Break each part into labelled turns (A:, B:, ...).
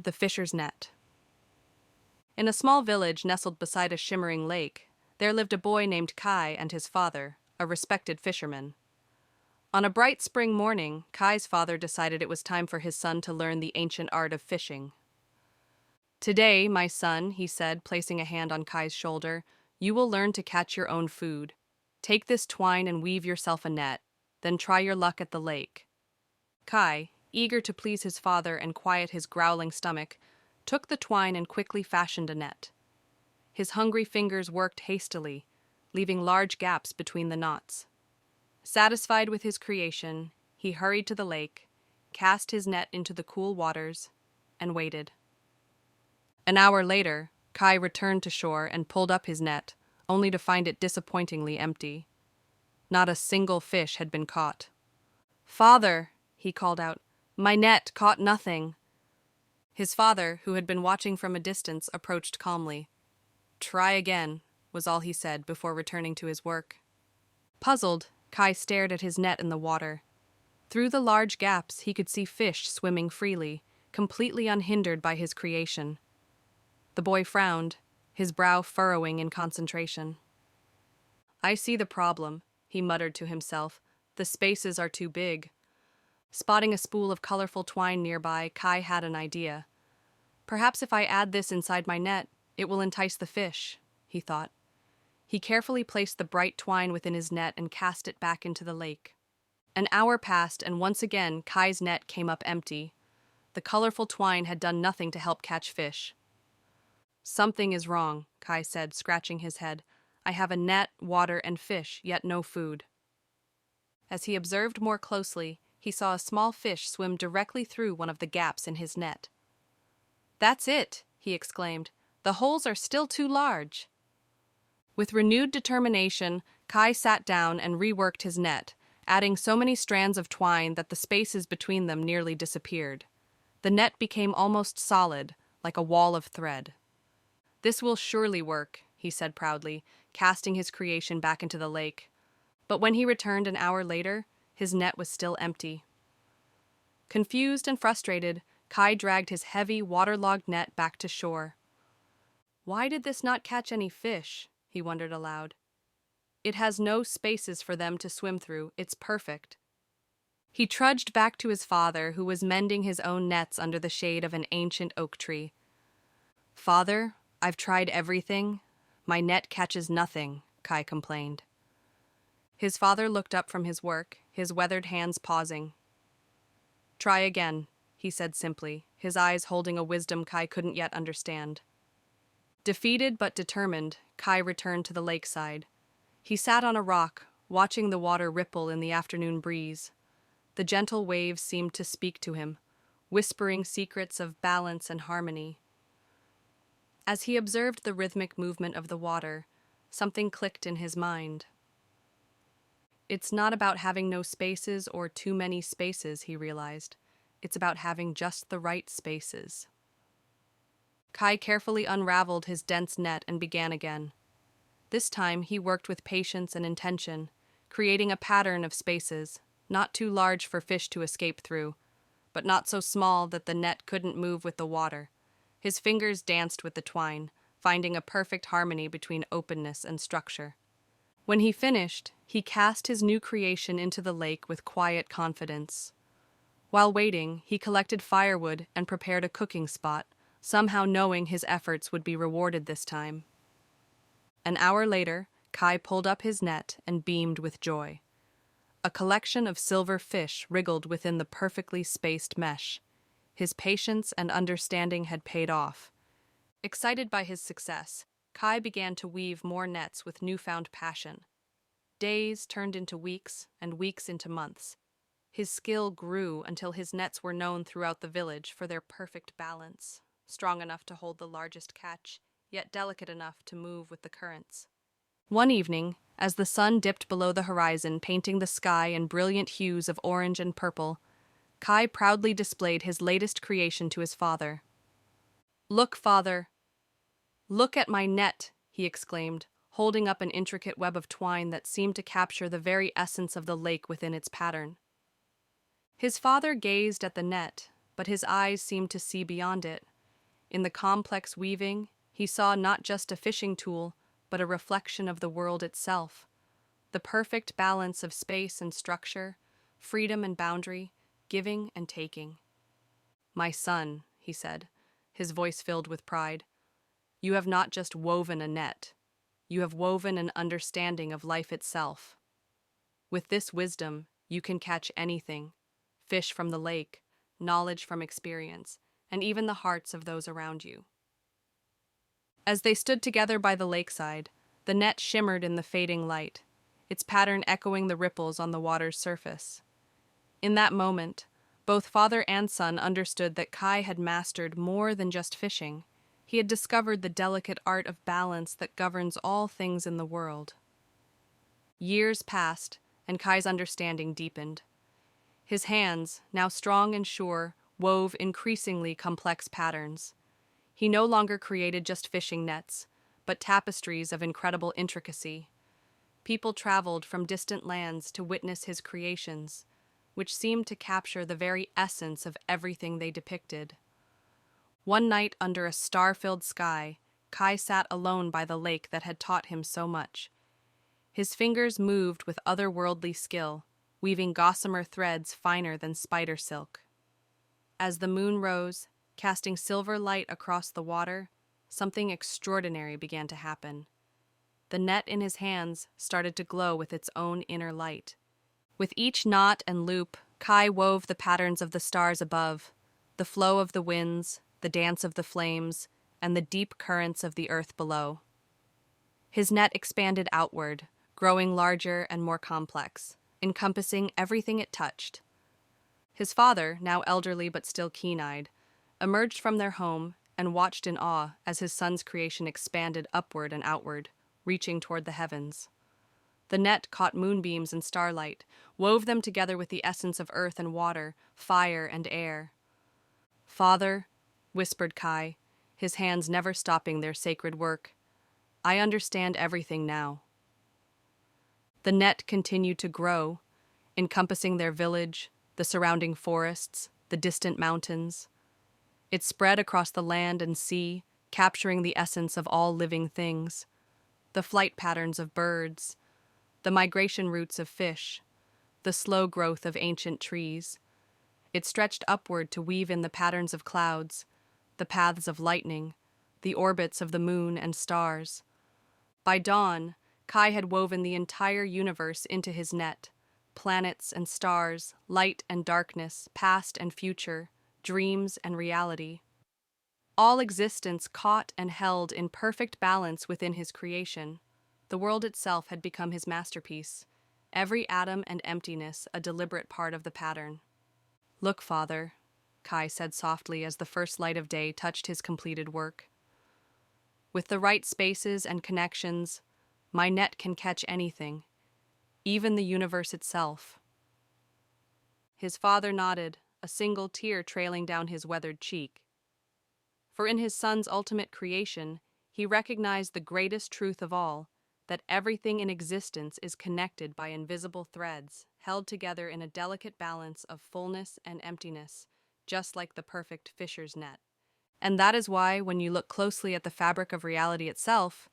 A: The Fisher's Net. In a small village nestled beside a shimmering lake, there lived a boy named Kai and his father, a respected fisherman. On a bright spring morning, Kai's father decided it was time for his son to learn the ancient art of fishing. "Today, my son," he said, placing a hand on Kai's shoulder, "you will learn to catch your own food. Take this twine and weave yourself a net, then try your luck at the lake." Kai, eager to please his father and quiet his growling stomach, took the twine and quickly fashioned a net. His hungry fingers worked hastily, leaving large gaps between the knots. Satisfied with his creation, he hurried to the lake, cast his net into the cool waters, and waited. An hour later, Kai returned to shore and pulled up his net, only to find it disappointingly empty. Not a single fish had been caught. "Father," he called out, "my net caught nothing." His father, who had been watching from a distance, approached calmly. "Try again," was all he said before returning to his work. Puzzled, Kai stared at his net in the water. Through the large gaps, he could see fish swimming freely, completely unhindered by his creation. The boy frowned, his brow furrowing in concentration. "I see the problem," he muttered to himself. "The spaces are too big." Spotting a spool of colorful twine nearby, Kai had an idea. "Perhaps if I add this inside my net, it will entice the fish," he thought. He carefully placed the bright twine within his net and cast it back into the lake. An hour passed, and once again Kai's net came up empty. The colorful twine had done nothing to help catch fish. "Something is wrong," Kai said, scratching his head. "I have a net, water, and fish, yet no food." As he observed more closely, he saw a small fish swim directly through one of the gaps in his net. "That's it," he exclaimed. "The holes are still too large." With renewed determination, Kai sat down and reworked his net, adding so many strands of twine that the spaces between them nearly disappeared. The net became almost solid, like a wall of thread. "This will surely work," he said proudly, casting his creation back into the lake. But when he returned an hour later, his net was still empty. Confused and frustrated, Kai dragged his heavy, waterlogged net back to shore. "Why did this not catch any fish?" he wondered aloud. "It has no spaces for them to swim through. It's perfect." He trudged back to his father, who was mending his own nets under the shade of an ancient oak tree. "Father, I've tried everything. My net catches nothing," Kai complained. His father looked up from his work, his weathered hands pausing. "Try again," he said simply, his eyes holding a wisdom Kai couldn't yet understand. Defeated but determined, Kai returned to the lakeside. He sat on a rock, watching the water ripple in the afternoon breeze. The gentle waves seemed to speak to him, whispering secrets of balance and harmony. As he observed the rhythmic movement of the water, something clicked in his mind. It's not about having no spaces or too many spaces, he realized. It's about having just the right spaces. Kai carefully unraveled his dense net and began again. This time he worked with patience and intention, creating a pattern of spaces, not too large for fish to escape through, but not so small that the net couldn't move with the water. His fingers danced with the twine, finding a perfect harmony between openness and structure. When he finished, he cast his new creation into the lake with quiet confidence. While waiting, he collected firewood and prepared a cooking spot, somehow knowing his efforts would be rewarded this time. An hour later, Kai pulled up his net and beamed with joy. A collection of silver fish wriggled within the perfectly spaced mesh. His patience and understanding had paid off. Excited by his success, Kai began to weave more nets with newfound passion. Days turned into weeks, and weeks into months. His skill grew until his nets were known throughout the village for their perfect balance, strong enough to hold the largest catch, yet delicate enough to move with the currents. One evening, as the sun dipped below the horizon, painting the sky in brilliant hues of orange and purple, Kai proudly displayed his latest creation to his father. "Look, father! Look at my net!" he exclaimed, holding up an intricate web of twine that seemed to capture the very essence of the lake within its pattern. His father gazed at the net, but his eyes seemed to see beyond it, In the complex weaving, he saw not just a fishing tool, but a reflection of the world itself. The perfect balance of space and structure, freedom and boundary, giving and taking. "My son," he said, his voice filled with pride, "you have not just woven a net, you have woven an understanding of life itself. With this wisdom, you can catch anything, fish from the lake, knowledge from experience, and even the hearts of those around you." As they stood together by the lakeside, the net shimmered in the fading light, its pattern echoing the ripples on the water's surface. In that moment, both father and son understood that Kai had mastered more than just fishing. He had discovered the delicate art of balance that governs all things in the world. Years passed, and Kai's understanding deepened. His hands, now strong and sure, wove increasingly complex patterns. He no longer created just fishing nets, but tapestries of incredible intricacy. People traveled from distant lands to witness his creations, which seemed to capture the very essence of everything they depicted. One night under a star-filled sky, Kai sat alone by the lake that had taught him so much. His fingers moved with otherworldly skill, weaving gossamer threads finer than spider silk. As the moon rose, casting silver light across the water, something extraordinary began to happen. The net in his hands started to glow with its own inner light. With each knot and loop, Kai wove the patterns of the stars above, the flow of the winds, the dance of the flames, and the deep currents of the earth below. His net expanded outward, growing larger and more complex, encompassing everything it touched. His father, now elderly but still keen-eyed, emerged from their home and watched in awe as his son's creation expanded upward and outward, reaching toward the heavens. The net caught moonbeams and starlight, wove them together with the essence of earth and water, fire and air. "Father," whispered Kai, his hands never stopping their sacred work, "I understand everything now." The net continued to grow, encompassing their village, the surrounding forests, the distant mountains. It spread across the land and sea, capturing the essence of all living things, the flight patterns of birds, the migration routes of fish, the slow growth of ancient trees. It stretched upward to weave in the patterns of clouds, the paths of lightning, the orbits of the moon and stars. By dawn, Kai had woven the entire universe into his net, planets and stars, light and darkness, past and future, dreams and reality. All existence caught and held in perfect balance within his creation. The world itself had become his masterpiece, every atom and emptiness a deliberate part of the pattern. "Look, Father," Kai said softly as the first light of day touched his completed work. "With the right spaces and connections, my net can catch anything, even the universe itself." His father nodded, a single tear trailing down his weathered cheek. For in his son's ultimate creation, he recognized the greatest truth of all, that everything in existence is connected by invisible threads, held together in a delicate balance of fullness and emptiness, just like the perfect fisher's net. And that is why, when you look closely at the fabric of reality itself,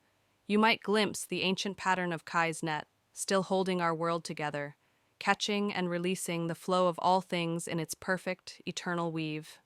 A: you might glimpse the ancient pattern of Kai's net, still holding our world together, catching and releasing the flow of all things in its perfect, eternal weave.